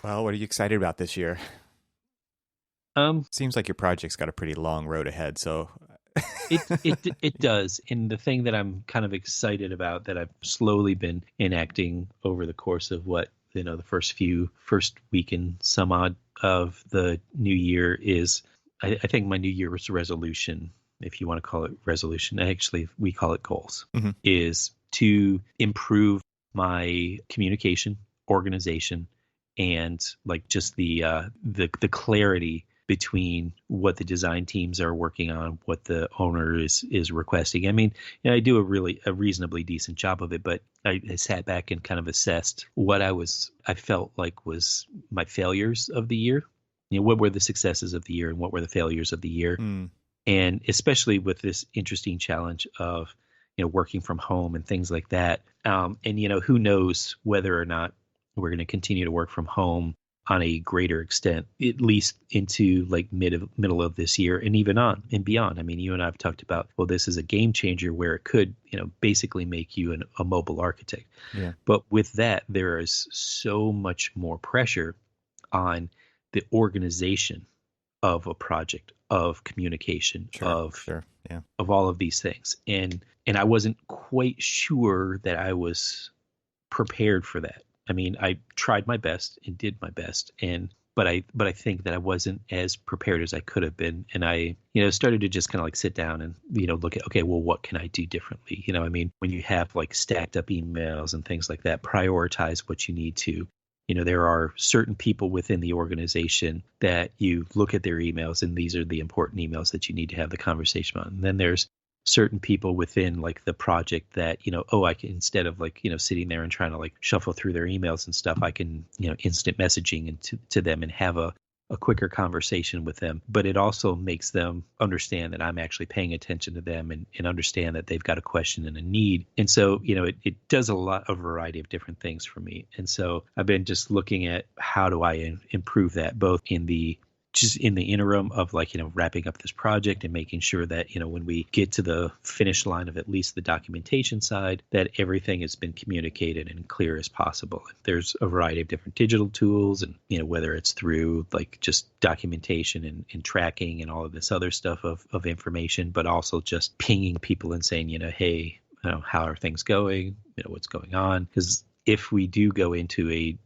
Well, what are you excited about this year? Um, Seems like your project's got a pretty long road ahead. So, it does. And the thing that I'm kind of excited about that I've slowly been enacting over the course of the first week and some odd of the new year is I think my New Year's resolution, if you want to call it resolution, actually we call it goals, mhm, is to improve my communication, organization, and like just the clarity between what the design teams are working on, what the owner is requesting. I mean, I do a reasonably decent job of it, but I sat back and kind of assessed what I felt like was my failures of the year. What were the successes of the year and what were the failures of the year? mm, And especially with this interesting challenge of working from home and things like that. And who knows whether or not we're going to continue to work from home on a greater extent, at least into like middle of this year and even on and beyond. I mean, you and I have talked about, well, this is a game changer where it could basically make you a mobile architect. yeah, But with that, there is so much more pressure on the organization of a project, of communication, sure, sure, yeah, of all of these things. And I wasn't quite sure that I was prepared for that. I mean, I tried my best and did my best, but I think that I wasn't as prepared as I could have been. And I started to just kind of like sit down and look at, okay, well, what can I do differently? I mean, when you have like stacked up emails and things like that, prioritize what you need to. There are certain people within the organization that you look at their emails and these are the important emails that you need to have the conversation on. And then there's certain people within like the project that, I can, instead of like, sitting there and trying to like shuffle through their emails and stuff, I can, instant messaging and to them and have a quicker conversation with them. But it also makes them understand that I'm actually paying attention to them and understand that they've got a question and a need. And so, it does a variety of different things for me. And so I've been just looking at how do I improve that both in the interim of like, wrapping up this project and making sure that, when we get to the finish line of at least the documentation side, that everything has been communicated and clear as possible. There's a variety of different digital tools and, whether it's through like just documentation and tracking and all of this other stuff of information, but also just pinging people and saying, hey, how are things going? What's going on? Because if we do go into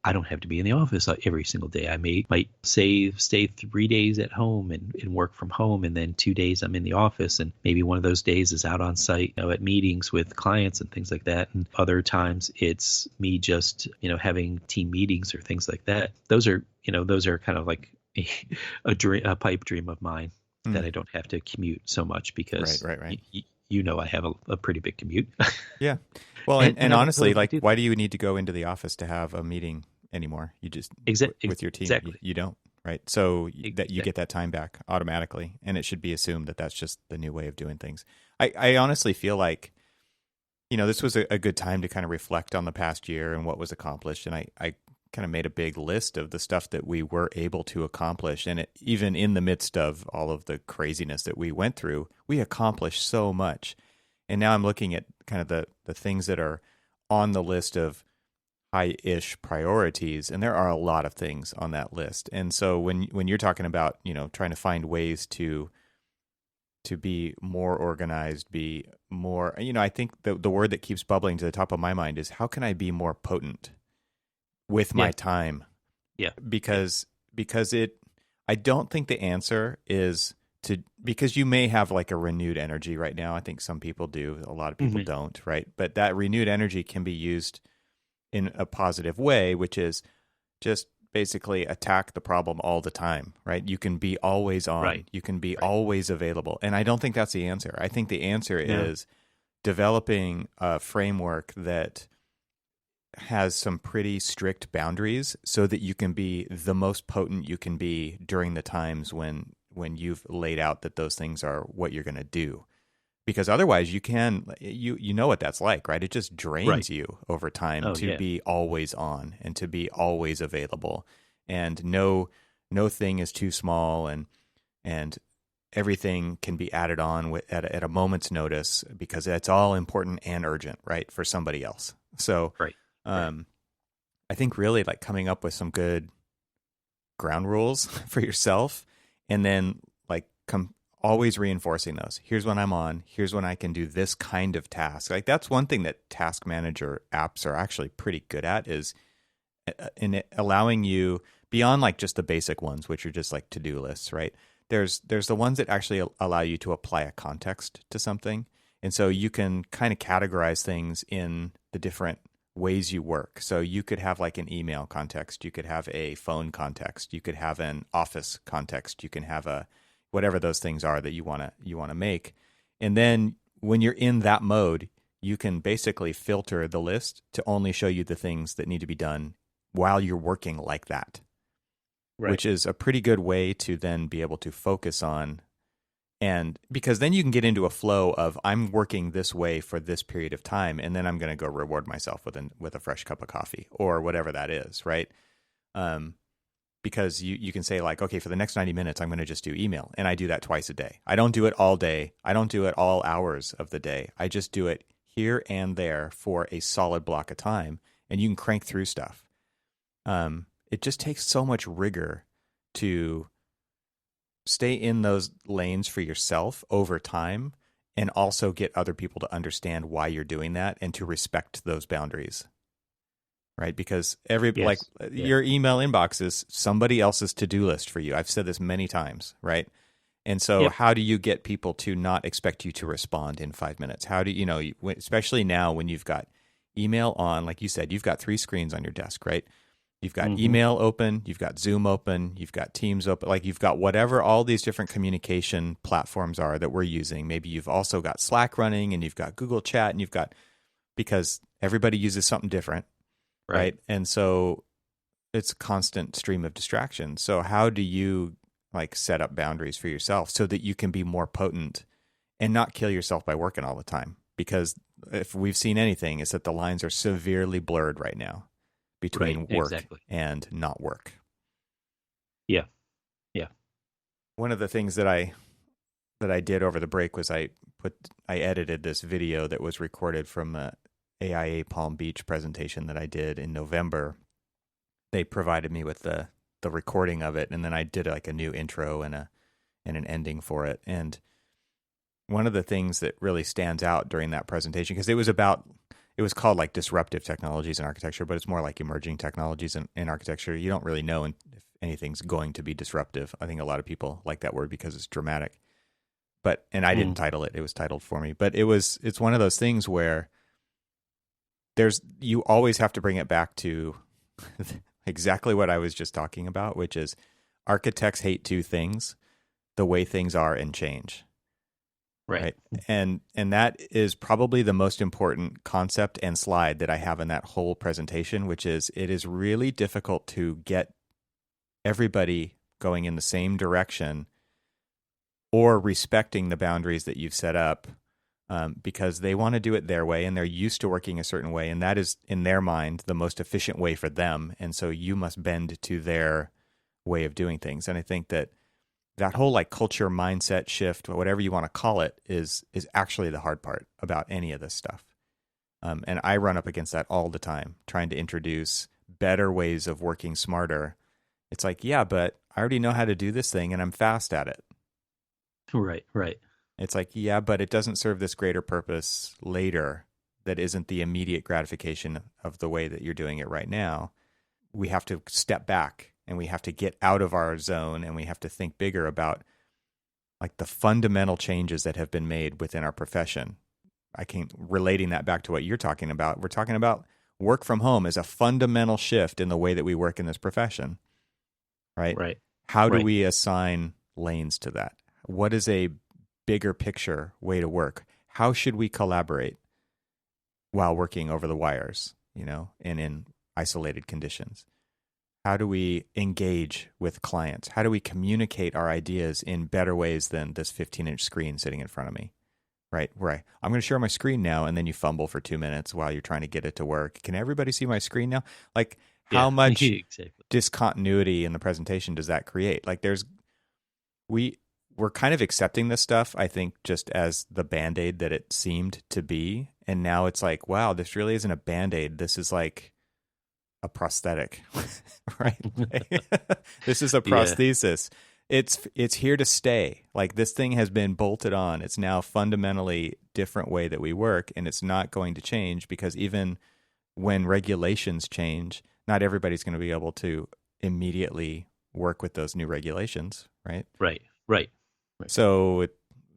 I don't have to be in the office every single day. I might stay 3 days at home and work from home, and then 2 days I'm in the office, and maybe one of those days is out on site, at meetings with clients and things like that. And other times it's me just, having team meetings or things like that. Those are kind of like a pipe dream of mine that mm, I don't have to commute so much because right. I have a pretty big commute. Yeah. Well, and And I would honestly, totally like, do why do you need to go into the office to have a meeting anymore? You just with your team, exactly. you don't, right? So that you Exactly. get that time back automatically, and it should be assumed that that's just the new way of doing things. I honestly feel like, this was a good time to kind of reflect on the past year and what was accomplished, and I kind of made a big list of the stuff that we were able to accomplish, and even in the midst of all of the craziness that we went through, we accomplished so much. And now I'm looking at kind of the things that are on the list of high-ish priorities, and there are a lot of things on that list. And so when you're talking about, trying to find ways to be more organized, be more, I think the word that keeps bubbling to the top of my mind is, how can I be more potent with my Yeah. time? Yeah. Because I don't think the answer is because you may have like a renewed energy right now. I think some people do. A lot of people Hmm. don't, right? But that renewed energy can be used in a positive way, which is just basically attack the problem all the time, right? You can be always on. Right. You can be Right. always available. And I don't think that's the answer. I think the answer No. is developing a framework that has some pretty strict boundaries so that you can be the most potent you can be during the times when you've laid out that those things are what you're going to do. Because otherwise you know what that's like, right? It just Right. drains you over time Oh to yeah. be always on and to be always available. And no thing is too small, and everything can be added on at a moment's notice because it's all important and urgent, right, for somebody else. So Right. Right. um I think really like coming up with some good ground rules for yourself, and then like always reinforcing those. Here's when I'm on. Here's when I can do this kind of task. Like that's one thing that task manager apps are actually pretty good at, is in allowing you beyond like just the basic ones, which are just like to-do lists, right? There's the ones that actually allow you to apply a context to something. And so you can kind of categorize things in the different ways you work. So you could have like an email context, you could have a phone context, you could have an office context, you can have a whatever those things are that you want to make. And then when you're in that mode, you can basically filter the list to only show you the things that need to be done while you're working like that, Right. which is a pretty good way to then be able to focus on. And because then you can get into a flow of I'm working this way for this period of time, and then I'm going to go reward myself with a fresh cup of coffee or whatever that is, right? Because you can say like, okay, for the next 90 minutes, I'm going to just do email, and I do that twice a day. I don't do it all day. I don't do it all hours of the day. I just do it here and there for a solid block of time, and you can crank through stuff. It just takes so much rigor to stay in those lanes for yourself over time, and also get other people to understand why you're doing that and to respect those boundaries, right? Because like Yes. Yeah. your email inbox is somebody else's to-do list for you. I've said this many times, right? And so Yep. how do you get people to not expect you to respond in 5 minutes? How do especially now when you've got email on, like you said, you've got 3 screens on your desk, right? You've got Mm-hmm. email open, you've got Zoom open, you've got Teams open, like you've got whatever all these different communication platforms are that we're using. Maybe you've also got Slack running, and you've got Google Chat, and because everybody uses something different, right? And so it's a constant stream of distraction. So how do you like set up boundaries for yourself so that you can be more potent and not kill yourself by working all the time? Because if we've seen anything, it's that the lines are severely blurred right now between Right. work Exactly. and not work. Yeah. Yeah. One of the things that I did over the break was I edited this video that was recorded from a AIA Palm Beach presentation that I did in November. They provided me with the recording of it, and then I did like a new intro and an ending for it. And one of the things that really stands out during that presentation, because it was called like disruptive technologies in architecture, but it's more like emerging technologies in architecture. You don't really know if anything's going to be disruptive. I think a lot of people like that word because it's dramatic. And I didn't title it. It was titled for me. But it's one of those things where you always have to bring it back to exactly what I was just talking about, which is architects hate 2 things: the way things are and change. Right. And that is probably the most important concept and slide that I have in that whole presentation, which is it is really difficult to get everybody going in the same direction or respecting the boundaries that you've set up, because they want to do it their way and they're used to working a certain way, and that is in their mind the most efficient way for them. And so you must bend to their way of doing things. And I think that whole like culture mindset shift, or whatever you want to call it, is actually the hard part about any of this stuff. And I run up against that all the time, trying to introduce better ways of working smarter. It's like, yeah, but I already know how to do this thing and I'm fast at it. Right. Right. It's like, yeah, but it doesn't serve this greater purpose later that isn't the immediate gratification of the way that you're doing it right now. We have to step back and we have to get out of our zone, and we have to think bigger about like the fundamental changes that have been made within our profession. I can relating that back to what you're talking about. We're talking about work from home as a fundamental shift in the way that we work in this profession, right? Right. How do Right. we assign lanes to that? What is a bigger picture way to work? How should we collaborate while working over the wires, and in isolated conditions? How do we engage with clients? How do we communicate our ideas in better ways than this 15-inch screen sitting in front of me, right? Where I'm going to share my screen now, and then you fumble for 2 minutes while you're trying to get it to work. Can everybody see my screen now? Like, how Yeah. much Exactly. discontinuity in the presentation does that create? Like, we're kind of accepting this stuff, I think, just as the Band-Aid that it seemed to be. And now it's like, wow, this really isn't a Band-Aid. This is like a prosthetic, right? This is a Yeah. prosthesis. It's here to stay. Like this thing has been bolted on. It's now fundamentally different way that we work, and it's not going to change because even when regulations change, not everybody's going to be able to immediately work with those new regulations, right? Right. Right. Right. So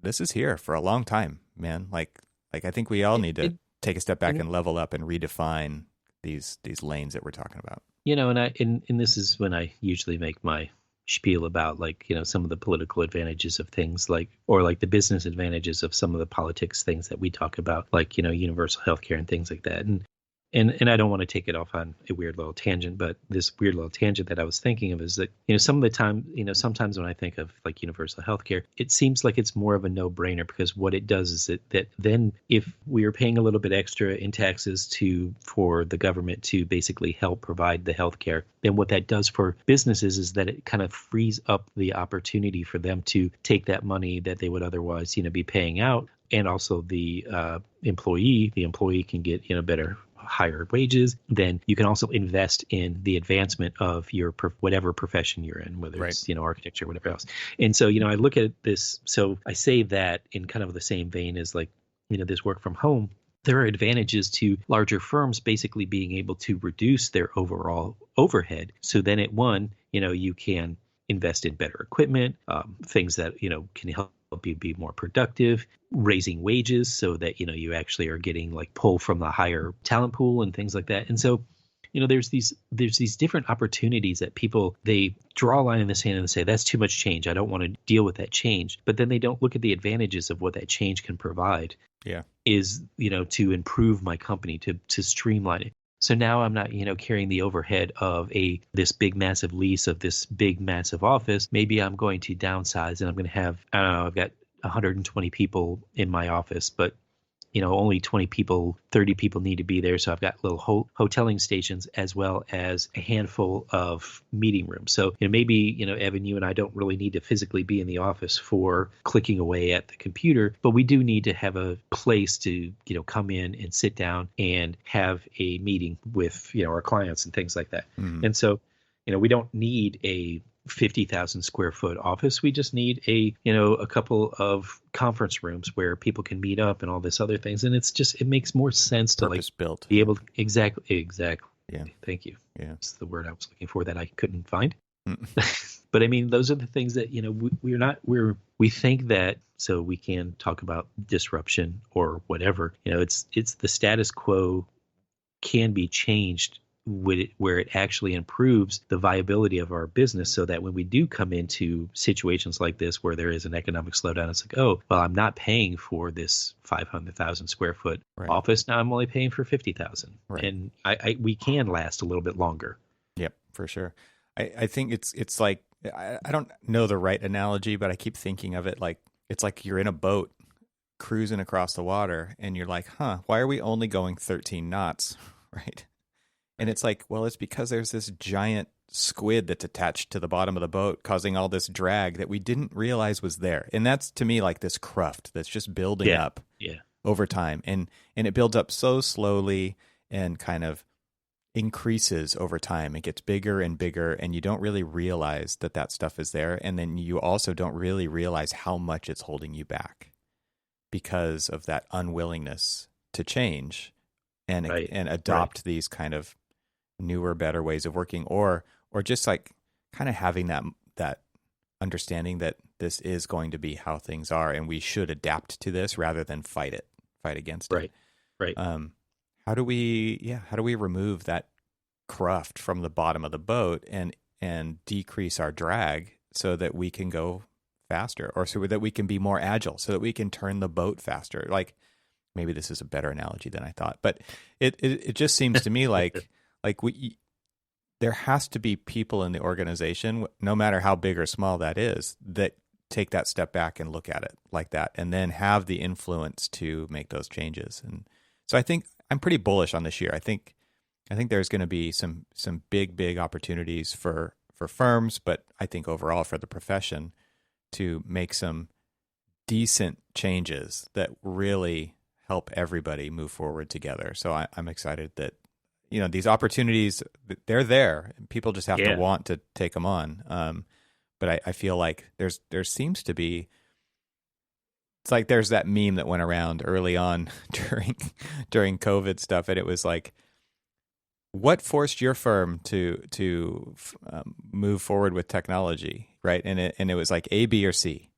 this is here for a long time, man. Like I think we all It, need to it, take a step back and and level up and redefine these lanes that we're talking about. and this is when I usually make my spiel about like some of the political advantages of things like or like the business advantages of some of the politics things that we talk about like universal healthcare and things like that and I don't want to take it off on a weird little tangent, but this weird little tangent that I was thinking of is that, some of the time, sometimes when I think of like universal healthcare, it seems like it's more of a no-brainer because what it does is that then if we are paying a little bit extra in taxes for the government to basically help provide the healthcare, then what that does for businesses is that it kind of frees up the opportunity for them to take that money that they would otherwise, be paying out, and also the employee can get better higher wages. Then you can also invest in the advancement of your whatever profession you're in, whether Right. it's architecture or whatever else. And so I look at this, so I say that in kind of the same vein as like this work from home. There are advantages to larger firms basically being able to reduce their overall overhead. So then at one, you can invest in better equipment, things that can help you be more productive, raising wages so that you actually are getting like pull from the higher talent pool and things like that. And so there's these different opportunities that people, they draw a line in the sand and say that's too much change, I don't want to deal with that change, but then they don't look at the advantages of what that change can provide. Yeah. Is to improve my company, to streamline it. So now I'm not, carrying the overhead of this big massive lease of this big massive office. Maybe I'm going to downsize and I'm going to have, I don't know, I've got 120 people in my office, but only 20 people, 30 people need to be there. So I've got little hoteling stations as well as a handful of meeting rooms. So maybe, Evan, you and I don't really need to physically be in the office for clicking away at the computer, but we do need to have a place to, come in and sit down and have a meeting with, our clients and things like that. Mm-hmm. And so, we don't need a 50,000 square foot office. We just need a couple of conference rooms where people can meet up and all this other things. And it makes more sense to Purpose built. be able to, exactly. Yeah. Thank you. Yeah. That's the word I was looking for that I couldn't find. Mm. But I mean, those are the things that, we think that, so we can talk about disruption or whatever, it's the status quo can be changed where it actually improves the viability of our business so that when we do come into situations like this where there is an economic slowdown, it's like, oh, well, I'm not paying for this 500,000 square foot office. Now I'm only paying for 50,000. Right. And we can last a little bit longer. Yep, for sure. I think it's like, I don't know the right analogy, but I keep thinking of it like, it's like you're in a boat cruising across the water and you're like, why are we only going 13 knots? Right. And it's like, well, it's because there's this giant squid that's attached to the bottom of the boat causing all this drag that we didn't realize was there. And that's to me like this cruft that's just building up over time. And it builds up so slowly and kind of increases over time. It gets bigger and bigger and you don't really realize that stuff is there. And then you also don't really realize how much it's holding you back because of that unwillingness to change and adopt these kind of newer, better ways of working, or just like kind of having that understanding that this is going to be how things are, and we should adapt to this rather than fight against it. Right. How do we remove that cruft from the bottom of the boat and decrease our drag so that we can go faster, or so that we can be more agile, so that we can turn the boat faster? Like maybe this is a better analogy than I thought, but it just seems to me like there has to be people in the organization, no matter how big or small that is, that take that step back and look at it like that, and then have the influence to make those changes. And so I think I'm pretty bullish on this year. I think there's going to be some big opportunities for firms, but I think overall for the profession to make some decent changes that really help everybody move forward together. So I'm excited that these opportunities, they're there. People just have to Yeah. want to take them on. But I feel like there seems to be, it's like there's that meme that went around early on during COVID stuff, and it was like, what forced your firm to move forward with technology, right? And it was like A, B, or C.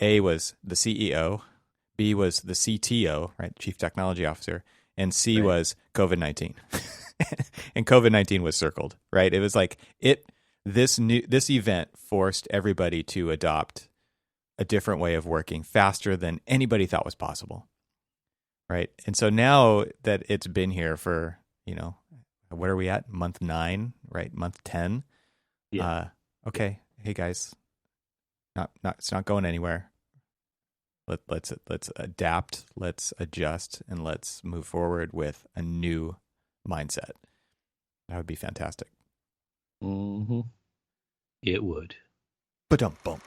A was the CEO, B was the CTO, right, Chief Technology Officer, and C Right. was COVID-19. And COVID-19 was circled, right? It was like this event forced everybody to adopt a different way of working faster than anybody thought was possible, right? And so now that it's been here for, what are we at? Month 9, right? Month 10. Yeah. Okay, hey guys, it's not going anywhere. Let's adapt, let's adjust, and let's move forward with a new mindset. That would be fantastic. Mm-hmm. It would. Ba-dum-bum.